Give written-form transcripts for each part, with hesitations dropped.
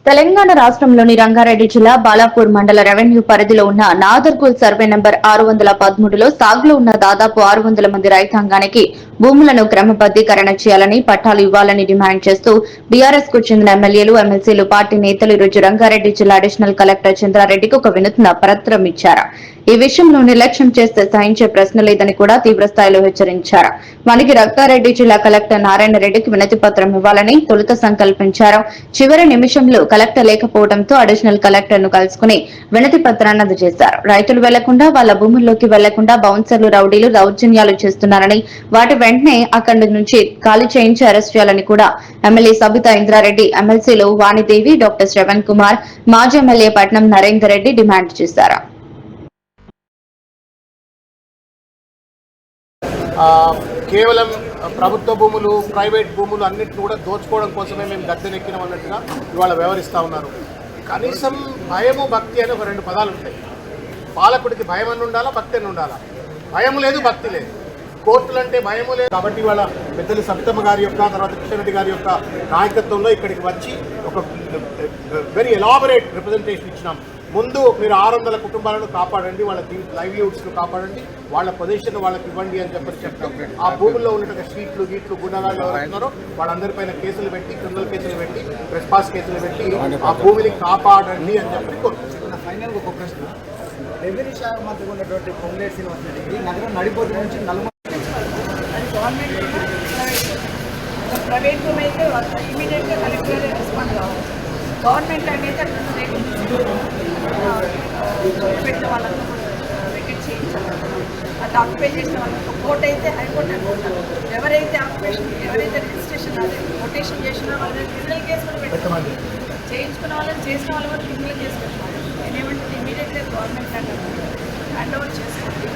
తెలంగాణ రాష్ట్రంలోని రంగారెడ్డి జిల్లా బాలాపూర్ మండల రెవెన్యూ పరిధిలో ఉన్న నాదర్గూల్ సర్వే నంబర్ 613లో సాగులో ఉన్న దాదాపు 600 మంది రైతాంగానికి భూములను క్రమబద్దీకరణ చేయాలని పట్టాలు ఇవ్వాలని డిమాండ్ చేస్తూ బీఆర్ఎస్ కు చెందిన ఎమ్మెల్యేలు ఎమ్మెల్సీలు పార్టీ నేతలు ఈరోజు రంగారెడ్డి జిల్లా అడిషనల్ కలెక్టర్ చంద్రారెడ్డికి ఒక వినూత్న పత్రం ఇచ్చారు. ఈ విషయంలో నిర్లక్ష్యం చేస్తే సహించే ప్రశ్న లేదని కూడా తీవ్రస్థాయిలో హెచ్చరించారు. మనకి రంగారెడ్డి జిల్లా కలెక్టర్ నారాయణ రెడ్డికి వినతి పత్రం ఇవ్వాలని తొలుత సంకల్పించారు. చివరి నిమిషంలో కలెక్టర్ లేకపోవడంతో అడిషనల్ కలెక్టర్ ను కలుసుకుని వినతి పత్రాన్ని అందజేశారు. రైతులు వెళ్లకుండా వాళ్ల భూముల్లోకి వెళ్లకుండా బౌన్సర్లు రౌడీలు దౌర్జన్యాలు చేస్తున్నారని వాటి వెంటనే అక్కడి నుంచి ఖాళీ చేయించి అరెస్ట్ చేయాలని కూడా ఎమ్మెల్యే సబితా ఇంద్రారెడ్డి, ఎమ్మెల్సీలు వాణిదేవి, డాక్టర్ శ్రవణ్ కుమార్, మాజీ ఎమ్మెల్యే పట్నం నరేందర్ రెడ్డి డిమాండ్ చేశారు. కేవలం ప్రభుత్వ భూములు, ప్రైవేట్ భూములు అన్నింటిని కూడా దోచుకోవడం కోసమే మేము గద్దెనెక్కినాం అన్నట్టుగా ఇవాళ వ్యవహరిస్తూ ఉన్నారు. కనీసం భయము, భక్తి అని ఒక రెండు పదాలు ఉంటాయి. పాలకుడికి భయం అని ఉండాలా, భక్తి అని ఉండాలా. భయం లేదు, భక్తి లేదు. కోర్టులు అంటే భయము లేదు. కాబట్టి ఇవాళ పెద్దలు సబితమ్మ గారి యొక్క, తర్వాత కిషన్ రెడ్డి గారి యొక్క నాయకత్వంలో ఇక్కడికి వచ్చి ఒక వెరీ ఎలాబరేట్ రిప్రజెంటేషన్ ఇచ్చినాం. ముందు మీరు 600 కుటుంబాలను కాపాడండి, వాళ్ళ లైవ్లీహుడ్స్ను కాపాడండి, వాళ్ళ పొజిషన్ వాళ్ళకి ఇవ్వండి అని చెప్తాం. ఆ భూముల్లో ఉన్నటువంటి స్ట్రీట్లు, గీట్లు, గుండాలు ఎవరున్నారో వాళ్ళందరిపైన కేసులు పెట్టి, క్రిమినల్ కేసులు పెట్టి, ట్రెస్పాస్ కేసులు పెట్టి ఆ భూమిని కాపాడండి అని చెప్పి కోరుతున్నాం. ఫైనల్ ఒక ప్రశ్న, రెవెన్యూ శాఖ మంత్రిగా ఉన్నటువంటి పొంగులేటి శ్రీనివాసరెడ్డి నగరం నడిపోతు నుంచి ప్రైవేట్ భూమి అయితే ఇమీడియట్గా కలెక్టర్ రెస్పాండ్ కావాలి. గవర్నమెంట్ అనేది పెట్టిన వాళ్ళతో వెకెట్ చేయించాలి. అది ఆక్యుపై చేసిన వాళ్ళతో కోర్టు అయితే హైకోర్టు అనుకుంటారు. ఎవరైతే ఆక్యుపేషన్, ఎవరైతే రిజిస్ట్రేషన్ అదే కొటేషన్ చేసిన వాళ్ళని క్రిమినల్ కేసు కూడా పెట్టాలి. చేయించుకున్న వాళ్ళని చేసిన వాళ్ళ వల్ల క్రిమినల్ కేసు పెట్టాలి. నేనేమంటే ఇమీడియట్గా గవర్నమెంట్ హ్యాండ్ ఓవర్ చేసుకోండి.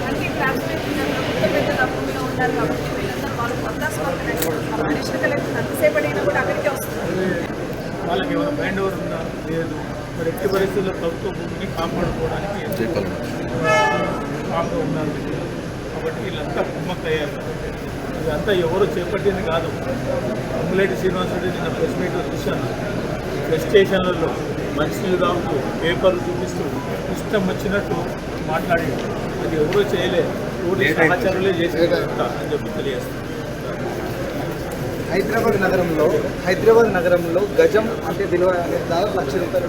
అన్ని ట్రాన్స్పోర్టేషన్ పెద్ద డబ్బుల్లో ఉన్నారు కాబట్టి వీళ్ళందరూ వాళ్ళు కొత్త స్వాతంత్రం అడిషనల్ కలెక్టర్ ఎంతసేపు అడిగినా కూడా అక్కడికే వస్తుంది. వాళ్ళకి ఎవరు హ్యాండ్ ఓవర్ ఉందా లేదు, మరి ఎట్టి పరిస్థితుల్లో ప్రభుత్వ భూమిని కాపాడుకోవడానికి కామ్గా ఉన్నారు. కాబట్టి వీళ్ళంతా కుమ్మక్కయ్యారు. ఇదంతా ఎవరు చేపట్టింది కాదు. పొంగులేటి శ్రీనివాసరెడ్డి నిన్న ప్రెస్ మీట్లో చూశాను. ప్రెస్ స్టేషన్లలో మనుషులు రావుతూ పేపర్లు చూపిస్తూ ఇష్టం వచ్చినట్టు మాట్లాడి అది ఎవరూ చేయలేదు, సమాచారాలే చేసేదంతా అని చెప్పి తెలియజేస్తారు. హైదరాబాద్ నగరంలో గజం అంటే విలువ దాదాపు ₹1,00,000